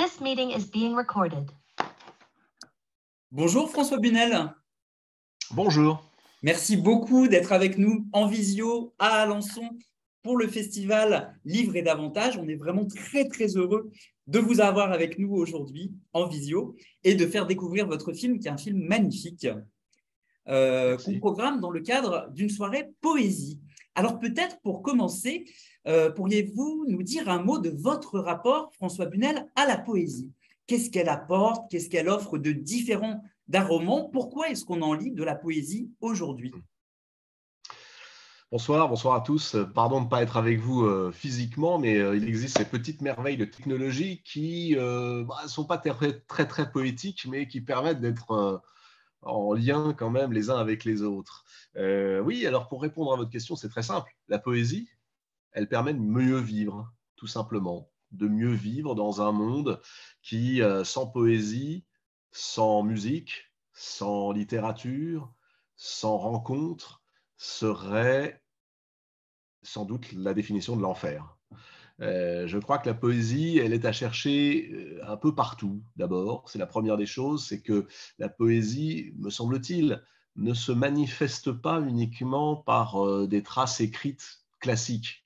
This meeting is being recorded. Bonjour François Bunel. Bonjour. Merci beaucoup d'être avec nous en visio à Alençon pour le festival Livres et davantage. On est vraiment très très heureux de vous avoir avec nous aujourd'hui en visio et de faire découvrir votre film qui est un film magnifique qu'on programme dans le cadre d'une soirée poésie. Alors peut-être pour commencer, pourriez-vous nous dire un mot de votre rapport, François Bunel, à la poésie? Qu'est-ce qu'elle apporte? Qu'est-ce qu'elle offre de différent d'un roman? Pourquoi est-ce qu'on en lit de la poésie aujourd'hui? Bonsoir à tous. Pardon de ne pas être avec vous physiquement, mais il existe ces petites merveilles de technologie qui ne sont pas très poétiques, mais qui permettent d'être en lien quand même les uns avec les autres. Oui, alors pour répondre à votre question, c'est très simple. La poésie, elle permet de mieux vivre, tout simplement, de mieux vivre dans un monde qui, sans poésie, sans musique, sans littérature, sans rencontre, serait sans doute la définition de l'enfer. Je crois que la poésie, elle est à chercher un peu partout, d'abord. C'est la première des choses, c'est que la poésie, me semble-t-il, ne se manifeste pas uniquement par des traces écrites classiques.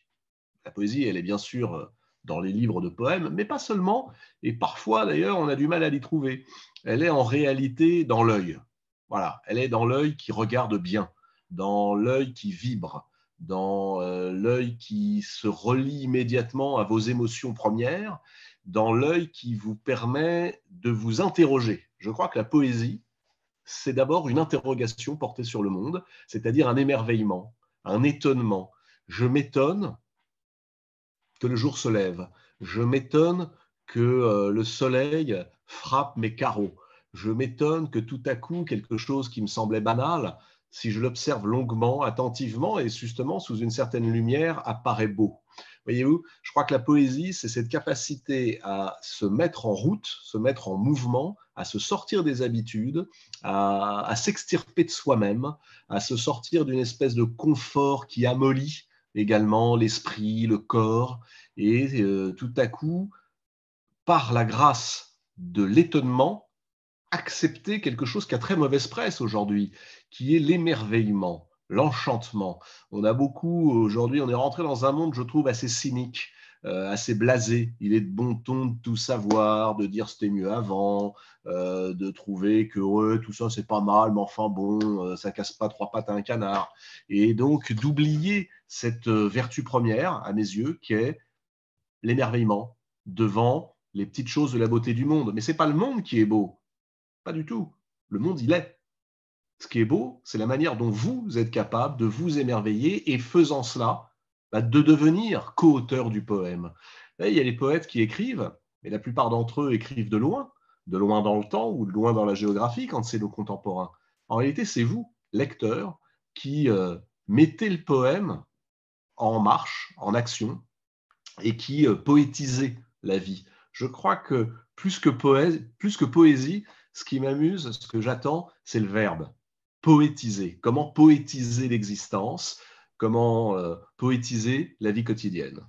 La poésie, elle est bien sûr dans les livres de poèmes, mais pas seulement, et parfois d'ailleurs on a du mal à l'y trouver. Elle est en réalité dans l'œil. Voilà, elle est dans l'œil qui regarde bien, dans l'œil qui vibre, dans l'œil qui se relie immédiatement à vos émotions premières, dans l'œil qui vous permet de vous interroger. Je crois que la poésie, c'est d'abord une interrogation portée sur le monde, c'est-à-dire un émerveillement, un étonnement. Je m'étonne que le jour se lève. Je m'étonne que le soleil frappe mes carreaux. Je m'étonne que tout à coup, quelque chose qui me semblait banal, si je l'observe longuement, attentivement et justement sous une certaine lumière, apparaît beau. Voyez-vous, je crois que la poésie, c'est cette capacité à se mettre en route, se mettre en mouvement, à se sortir des habitudes, à s'extirper de soi-même, à se sortir d'une espèce de confort qui amollit également l'esprit, le corps, et tout à coup, par la grâce de l'étonnement, accepter quelque chose qui a très mauvaise presse aujourd'hui, qui est l'émerveillement, l'enchantement. On a beaucoup, aujourd'hui, on est rentré dans un monde, je trouve, assez cynique, assez blasé. Il est de bon ton de tout savoir, de dire c'était mieux avant, de trouver que ouais, tout ça c'est pas mal, mais enfin bon, ça casse pas trois pattes à un canard. Et donc d'oublier cette vertu première, à mes yeux, qui est l'émerveillement devant les petites choses de la beauté du monde. Mais c'est pas le monde qui est beau, pas du tout. Le monde, il est. Ce qui est beau, c'est la manière dont vous êtes capable de vous émerveiller et faisant cela, de devenir co-auteur du poème. Là, il y a les poètes qui écrivent, mais la plupart d'entre eux écrivent de loin dans le temps ou de loin dans la géographie quand c'est nos contemporains. En réalité, c'est vous, lecteurs, qui mettez le poème en marche, en action, et qui poétisez la vie. Je crois que plus que poésie, ce qui m'amuse, ce que j'attends, c'est le verbe. Poétiser. Comment poétiser l'existence? Comment poétiser la vie quotidienne?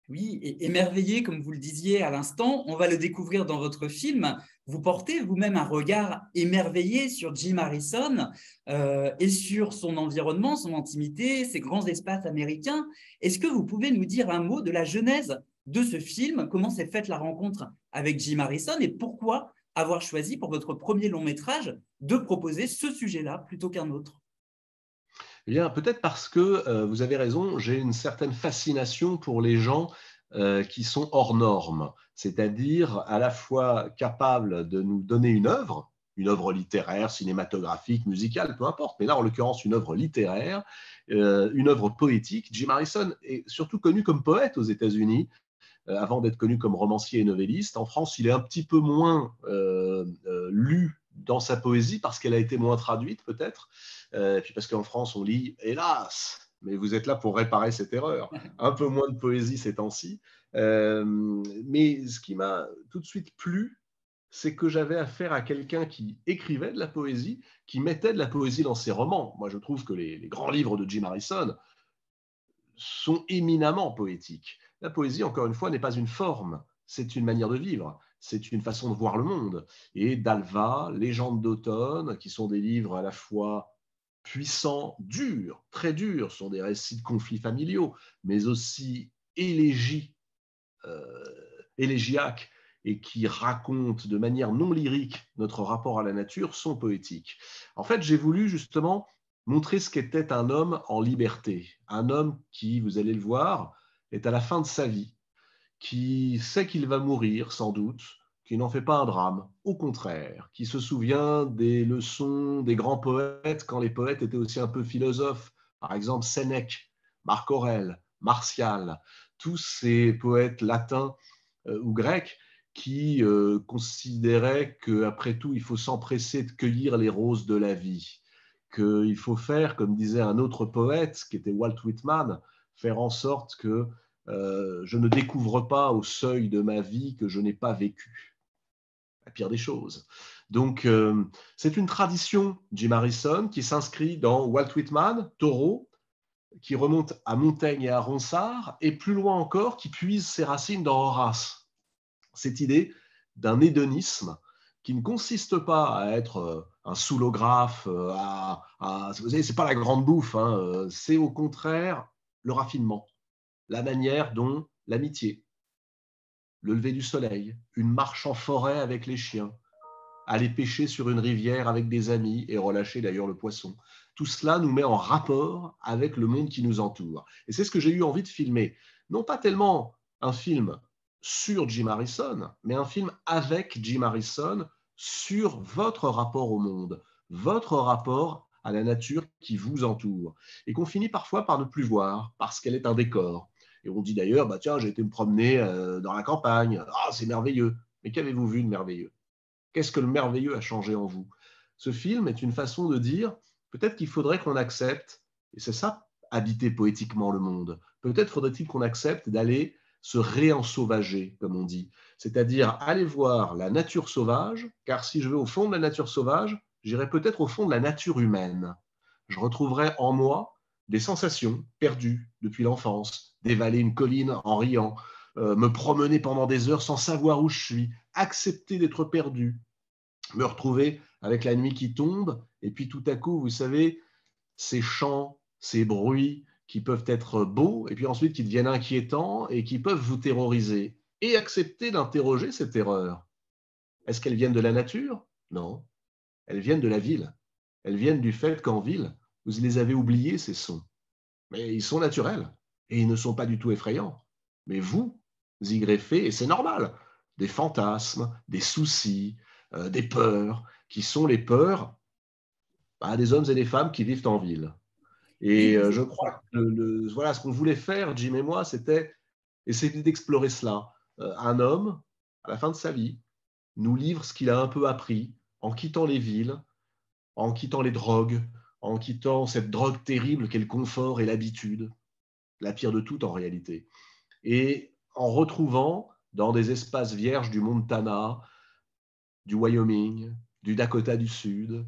Oui, et émerveillé, comme vous le disiez à l'instant, on va le découvrir dans votre film. Vous portez vous-même un regard émerveillé sur Jim Harrison et sur son environnement, son intimité, ses grands espaces américains. Est-ce que vous pouvez nous dire un mot de la genèse de ce film? Comment s'est faite la rencontre avec Jim Harrison et pourquoi avoir choisi pour votre premier long métrage de proposer ce sujet-là plutôt qu'un autre? Eh bien, peut-être parce que vous avez raison, j'ai une certaine fascination pour les gens qui sont hors normes, c'est-à-dire à la fois capables de nous donner une œuvre littéraire, cinématographique, musicale, peu importe, mais là en l'occurrence une œuvre littéraire, une œuvre poétique. Jim Harrison est surtout connu comme poète aux États-Unis, avant d'être connu comme romancier et novelliste. En France, il est un petit peu moins lu dans sa poésie parce qu'elle a été moins traduite peut-être, puis parce qu'en France on lit hélas, mais vous êtes là pour réparer cette erreur, un peu moins de poésie ces temps-ci, mais ce qui m'a tout de suite plu, c'est que j'avais affaire à quelqu'un qui écrivait de la poésie, qui mettait de la poésie dans ses romans. Moi je trouve que les grands livres de Jim Harrison sont éminemment poétiques. La poésie, encore une fois, n'est pas une forme, c'est une manière de vivre, c'est une façon de voir le monde. Et d'Alva, Légende d'automne, qui sont des livres à la fois puissants, durs, très durs, sont des récits de conflits familiaux, mais aussi euh, élégiaques et qui racontent de manière non lyrique notre rapport à la nature, sont poétiques. En fait, j'ai voulu justement montrer ce qu'était un homme en liberté, un homme qui, vous allez le voir, est à la fin de sa vie, qui sait qu'il va mourir sans doute, qui n'en fait pas un drame, au contraire, qui se souvient des leçons des grands poètes quand les poètes étaient aussi un peu philosophes, par exemple Sénèque, Marc Aurèle, Martial, tous ces poètes latins ou grecs qui considéraient qu'après tout, il faut s'empresser de cueillir les roses de la vie, qu'il faut faire, comme disait un autre poète, qui était Walt Whitman, faire en sorte que je ne découvre pas au seuil de ma vie que je n'ai pas vécu. La pire des choses. Donc, c'est une tradition, Jim Harrison, qui s'inscrit dans Walt Whitman, Thoreau, qui remonte à Montaigne et à Ronsard, et plus loin encore, qui puise ses racines dans Horace. Cette idée d'un hédonisme qui ne consiste pas à être un soulographe, vous savez, c'est pas la grande bouffe, hein, c'est au contraire le raffinement, la manière dont l'amitié, le lever du soleil, une marche en forêt avec les chiens, aller pêcher sur une rivière avec des amis et relâcher d'ailleurs le poisson. Tout cela nous met en rapport avec le monde qui nous entoure. Et c'est ce que j'ai eu envie de filmer. Non pas tellement un film sur Jim Harrison, mais un film avec Jim Harrison sur votre rapport au monde, votre rapport à la nature qui vous entoure, et qu'on finit parfois par ne plus voir parce qu'elle est un décor. Et on dit d'ailleurs, bah tiens, j'ai été me promener dans la campagne, ah, c'est merveilleux. Mais qu'avez-vous vu de merveilleux? Qu'est-ce que le merveilleux a changé en vous? Ce film est une façon de dire, peut-être qu'il faudrait qu'on accepte, et c'est ça, habiter poétiquement le monde, peut-être faudrait-il qu'on accepte d'aller se réensauvager, comme on dit, c'est-à-dire aller voir la nature sauvage, car si je vais au fond de la nature sauvage, j'irai peut-être au fond de la nature humaine. Je retrouverai en moi des sensations perdues depuis l'enfance, dévaler une colline en riant, me promener pendant des heures sans savoir où je suis, accepter d'être perdu, me retrouver avec la nuit qui tombe, et puis tout à coup, vous savez, ces chants, ces bruits qui peuvent être beaux, et puis ensuite qui deviennent inquiétants et qui peuvent vous terroriser, et accepter d'interroger ces terreurs. Est-ce qu'elles viennent de la nature? Non, elles viennent de la ville. Elles viennent du fait qu'en ville, vous les avez oubliés, ces sons. Mais ils sont naturels, et ils ne sont pas du tout effrayants. Mais vous y greffez, et c'est normal, des fantasmes, des soucis, des peurs, qui sont les peurs des hommes et des femmes qui vivent en ville. Oui, Et mais je crois que voilà, ce qu'on voulait faire, Jim et moi, c'était essayer d'explorer cela. Un homme, à la fin de sa vie, nous livre ce qu'il a un peu appris en quittant les villes, en quittant les drogues, en quittant cette drogue terrible qu'est le confort et l'habitude, la pire de toutes en réalité, et en retrouvant dans des espaces vierges du Montana, du Wyoming, du Dakota du Sud,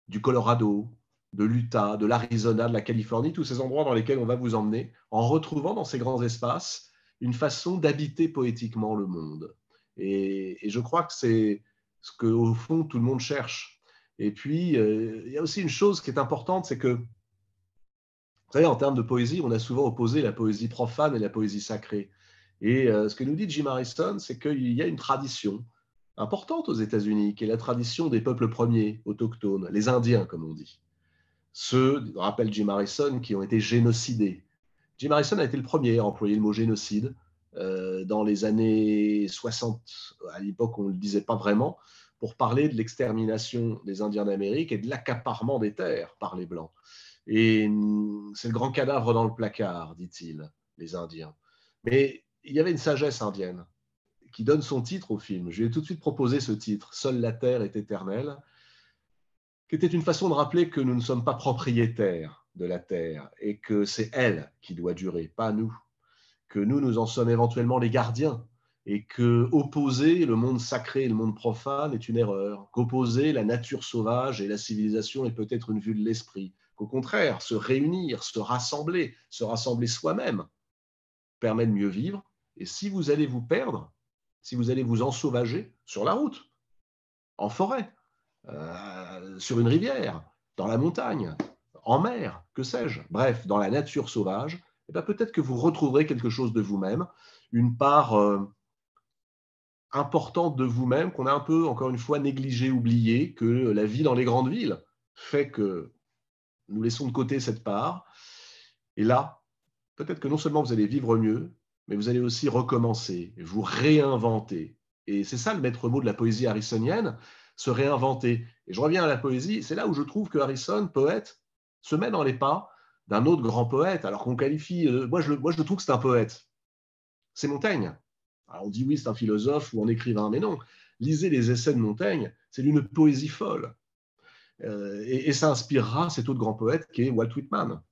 du Colorado, de l'Utah, de l'Arizona, de la Californie, tous ces endroits dans lesquels on va vous emmener, en retrouvant dans ces grands espaces une façon d'habiter poétiquement le monde. Et je crois que c'est ce qu'au fond tout le monde cherche. Et puis, il y a aussi une chose qui est importante, c'est que, vous savez, en termes de poésie, on a souvent opposé la poésie profane et la poésie sacrée. Et ce que nous dit Jim Harrison, c'est qu'il y a une tradition importante aux États-Unis, qui est la tradition des peuples premiers, autochtones, les Indiens, comme on dit. Ceux, rappelle Jim Harrison, qui ont été génocidés. Jim Harrison a été le premier à employer le mot génocide dans les années 60. À l'époque, on ne le disait pas vraiment, pour parler de l'extermination des Indiens d'Amérique et de l'accaparement des terres par les Blancs. Et c'est le grand cadavre dans le placard, dit-il, les Indiens. Mais il y avait une sagesse indienne qui donne son titre au film. Je lui ai tout de suite proposé ce titre, Seule la terre est éternelle, qui était une façon de rappeler que nous ne sommes pas propriétaires de la terre et que c'est elle qui doit durer, pas nous. Que nous en sommes éventuellement les gardiens et que opposer le monde sacré et le monde profane est une erreur, qu'opposer la nature sauvage et la civilisation est peut-être une vue de l'esprit, qu'au contraire, se réunir, se rassembler soi-même permet de mieux vivre. Et si vous allez vous perdre, si vous allez vous ensauvager sur la route, en forêt, sur une rivière, dans la montagne, en mer, que sais-je, bref, dans la nature sauvage, eh bien, peut-être que vous retrouverez quelque chose de vous-même, une part importante de vous-même qu'on a un peu, encore une fois, négligée, oubliée, que la vie dans les grandes villes fait que nous laissons de côté cette part. Et là, peut-être que non seulement vous allez vivre mieux, mais vous allez aussi recommencer, vous réinventer. Et c'est ça le maître mot de la poésie harrisonienne, se réinventer. Et je reviens à la poésie, c'est là où je trouve que Harrison, poète, se met dans les pas d'un autre grand poète, alors qu'on qualifie, moi je trouve que c'est un poète. C'est Montaigne. Alors on dit oui, c'est un philosophe ou un écrivain, mais non. Lisez les essais de Montaigne, c'est d'une poésie folle. Et ça inspirera cet autre grand poète qui est Walt Whitman,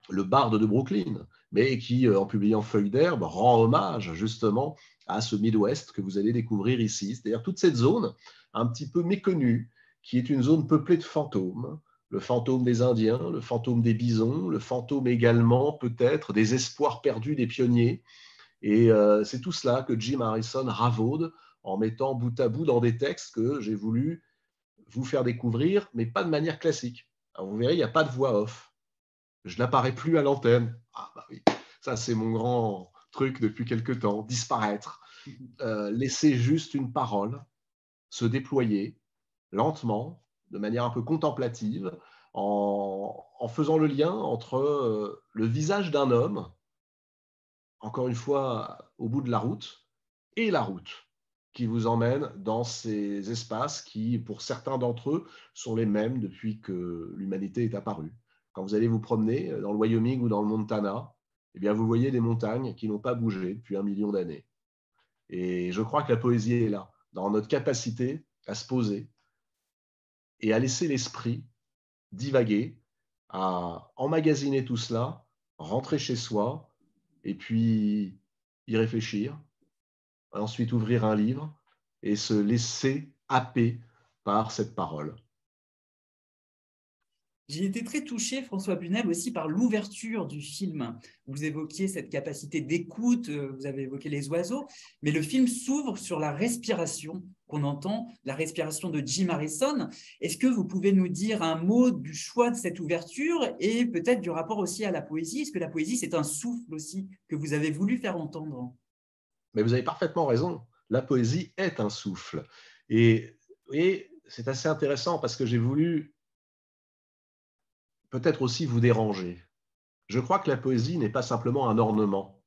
le barde de Brooklyn, mais qui, en publiant Feuilles d'herbe, rend hommage justement à ce Midwest que vous allez découvrir ici, c'est-à-dire toute cette zone un petit peu méconnue, qui est une zone peuplée de fantômes, le fantôme des Indiens, le fantôme des bisons, le fantôme également peut-être des espoirs perdus des pionniers. Et c'est tout cela que Jim Harrison ravaude en mettant bout à bout dans des textes que j'ai voulu vous faire découvrir, mais pas de manière classique. Alors vous verrez, il n'y a pas de voix off. Je n'apparais plus à l'antenne. Ah bah oui, ça c'est mon grand truc depuis quelque temps, disparaître. Laisser juste une parole se déployer lentement, de manière un peu contemplative, en faisant le lien entre le visage d'un homme, encore une fois au bout de la route, et la route qui vous emmène dans ces espaces qui, pour certains d'entre eux, sont les mêmes depuis que l'humanité est apparue. Quand vous allez vous promener dans le Wyoming ou dans le Montana, eh bien vous voyez des montagnes qui n'ont pas bougé depuis 1 million d'années. Et je crois que la poésie est là, dans notre capacité à se poser et à laisser l'esprit divaguer, à emmagasiner tout cela, rentrer chez soi et puis y réfléchir, ensuite ouvrir un livre et se laisser happer par cette parole. J'ai été très touché, François Bunel, aussi par l'ouverture du film. Vous évoquiez cette capacité d'écoute, vous avez évoqué les oiseaux, mais le film s'ouvre sur la respiration qu'on entend, la respiration de Jim Harrison. Est-ce que vous pouvez nous dire un mot du choix de cette ouverture et peut-être du rapport aussi à la poésie? Est-ce que la poésie, c'est un souffle aussi que vous avez voulu faire entendre? Mais vous avez parfaitement raison, la poésie est un souffle. Et c'est assez intéressant parce que j'ai voulu peut-être aussi vous déranger. Je crois que la poésie n'est pas simplement un ornement.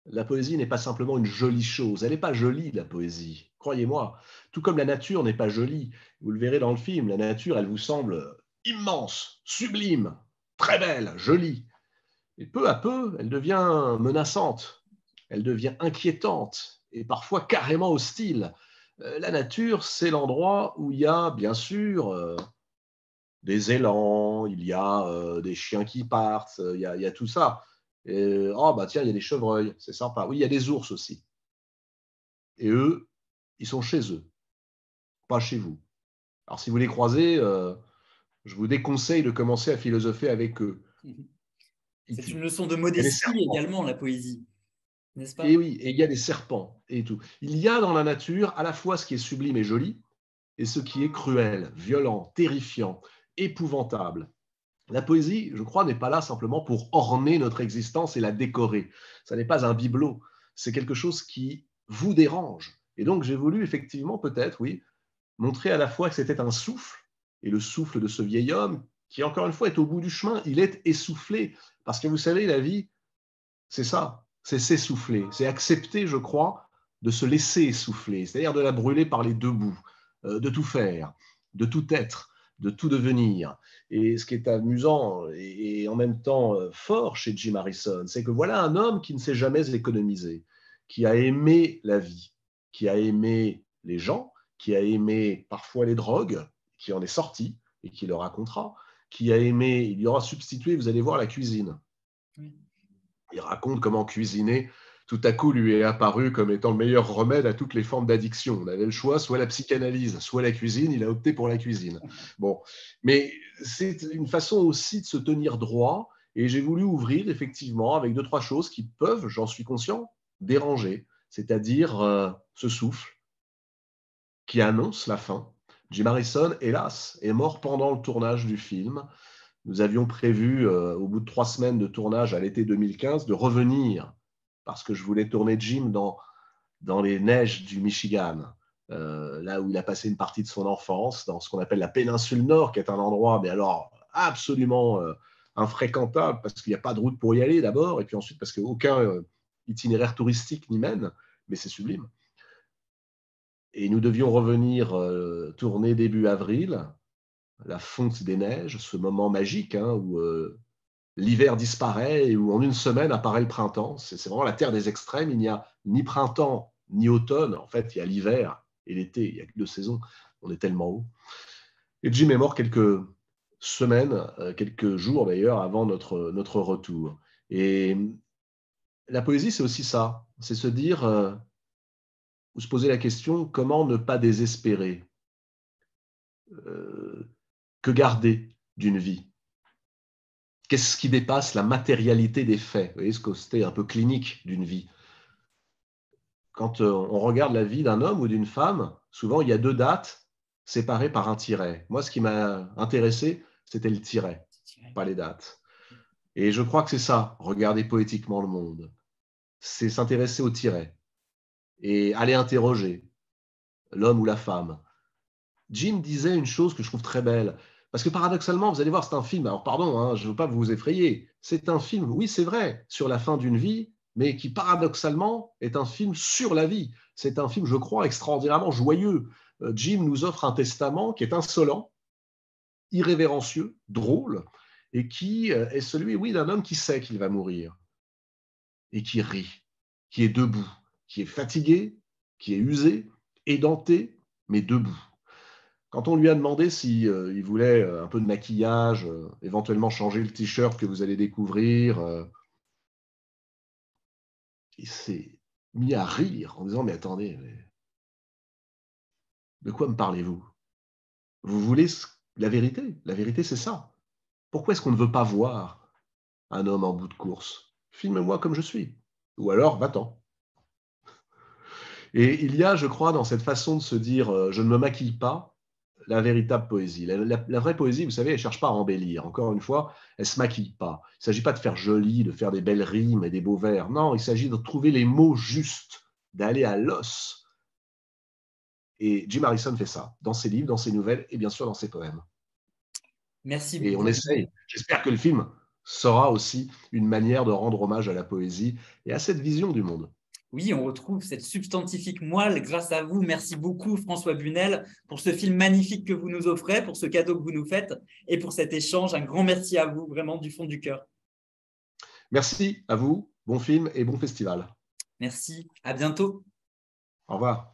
La poésie n'est pas simplement une jolie chose. Elle n'est pas jolie, la poésie. Croyez-moi. Tout comme la nature n'est pas jolie. Vous le verrez dans le film. La nature, elle vous semble immense, sublime, très belle, jolie. Et peu à peu, elle devient menaçante. Elle devient inquiétante et parfois carrément hostile. La nature, c'est l'endroit où il y a, bien sûr, des élans, il y a des chiens qui partent, il y a tout ça. Et, oh, bah tiens, il y a des chevreuils, c'est sympa. Oui, il y a des ours aussi. Et eux, ils sont chez eux, pas chez vous. Alors, si vous les croisez, je vous déconseille de commencer à philosopher avec eux. C'est une leçon de Il y a des modestie serpents. également, la poésie, n'est-ce pas? Et oui, et il y a des serpents et tout. Il y a dans la nature à la fois ce qui est sublime et joli et ce qui est cruel, violent, terrifiant, épouvantable. La poésie, je crois, n'est pas là simplement pour orner notre existence et la décorer. Ça n'est pas un bibelot, c'est quelque chose qui vous dérange. Et donc, j'ai voulu effectivement, peut-être, oui, montrer à la fois que c'était un souffle, et le souffle de ce vieil homme, qui, encore une fois, est au bout du chemin, il est essoufflé. Parce que vous savez, la vie, c'est ça, c'est s'essouffler, c'est accepter, je crois, de se laisser essouffler, c'est-à-dire de la brûler par les deux bouts, de tout faire, de tout être, de tout devenir. Et ce qui est amusant et en même temps fort chez Jim Harrison, c'est que voilà un homme qui ne s'est jamais économisé, qui a aimé la vie, qui a aimé les gens, qui a aimé parfois les drogues, qui en est sorti et qui le racontera, qui a aimé, il y aura substitué, vous allez voir, la cuisine. Oui. Il raconte comment cuisiner, tout à coup, lui est apparu comme étant le meilleur remède à toutes les formes d'addiction. On avait le choix, soit la psychanalyse, soit la cuisine. Il a opté pour la cuisine. Bon, mais c'est une façon aussi de se tenir droit. Et j'ai voulu ouvrir, effectivement, avec 2-3 choses qui peuvent, j'en suis conscient, déranger. c'est-à-dire ce souffle qui annonce la fin. Jim Harrison, hélas, est mort pendant le tournage du film. Nous avions prévu, au bout de 3 semaines de tournage à l'été 2015, de revenir, parce que je voulais tourner Jim dans les neiges du Michigan, là où il a passé une partie de son enfance, dans ce qu'on appelle la péninsule Nord, qui est un endroit, mais alors absolument infréquentable, parce qu'il n'y a pas de route pour y aller d'abord, et puis ensuite parce qu'aucun itinéraire touristique n'y mène, mais c'est sublime. Et nous devions revenir tourner début avril, la fonte des neiges, ce moment magique où l'hiver disparaît et où en une semaine apparaît le printemps. C'est vraiment la terre des extrêmes. Il n'y a ni printemps ni automne. En fait, il y a l'hiver et l'été. Il n'y a que 2 saisons. On est tellement haut. Et Jim est mort quelques semaines, quelques jours d'ailleurs, avant notre retour. Et la poésie, c'est aussi ça. C'est se dire, ou se poser la question, comment ne pas désespérer? Que garder d'une vie? Qu'est-ce qui dépasse la matérialité des faits? Vous voyez ce côté un peu clinique d'une vie. Quand on regarde la vie d'un homme ou d'une femme, souvent il y a 2 dates séparées par un tiret. Moi, ce qui m'a intéressé, c'était le tiret, pas les dates. Et je crois que c'est ça, regarder poétiquement le monde. C'est s'intéresser au tiret et aller interroger l'homme ou la femme. Jim disait une chose que je trouve très belle. Parce que paradoxalement, vous allez voir, c'est un film, alors pardon, je ne veux pas vous effrayer, c'est un film, oui c'est vrai, sur la fin d'une vie, mais qui paradoxalement est un film sur la vie. C'est un film, je crois, extraordinairement joyeux. Jim nous offre un testament qui est insolent, irrévérencieux, drôle, et qui est celui, oui, d'un homme qui sait qu'il va mourir, et qui rit, qui est debout, qui est fatigué, qui est usé, édenté, mais debout. Quand on lui a demandé s'il voulait un peu de maquillage, éventuellement changer le t-shirt que vous allez découvrir, il s'est mis à rire en disant « Mais attendez, de quoi me parlez-vous? Vous voulez la vérité? La vérité, c'est ça. Pourquoi est-ce qu'on ne veut pas voir un homme en bout de course? Filme-moi comme je suis. Ou alors, va-t'en. » Et il y a, je crois, dans cette façon de se dire « Je ne me maquille pas », la véritable poésie. La vraie poésie, vous savez, elle ne cherche pas à embellir. Encore une fois, elle ne se maquille pas. Il ne s'agit pas de faire joli, de faire des belles rimes et des beaux vers. Non, il s'agit de trouver les mots justes, d'aller à l'os. Et Jim Harrison fait ça, dans ses livres, dans ses nouvelles et bien sûr dans ses poèmes. Merci Et beaucoup. on essaye. J'espère que le film sera aussi une manière de rendre hommage à la poésie et à cette vision du monde. Oui, on retrouve cette substantifique moelle grâce à vous. Merci beaucoup, François Bunel, pour ce film magnifique que vous nous offrez, pour ce cadeau que vous nous faites et pour cet échange. Un grand merci à vous, vraiment du fond du cœur. Merci à vous. Bon film et bon festival. Merci. À bientôt. Au revoir.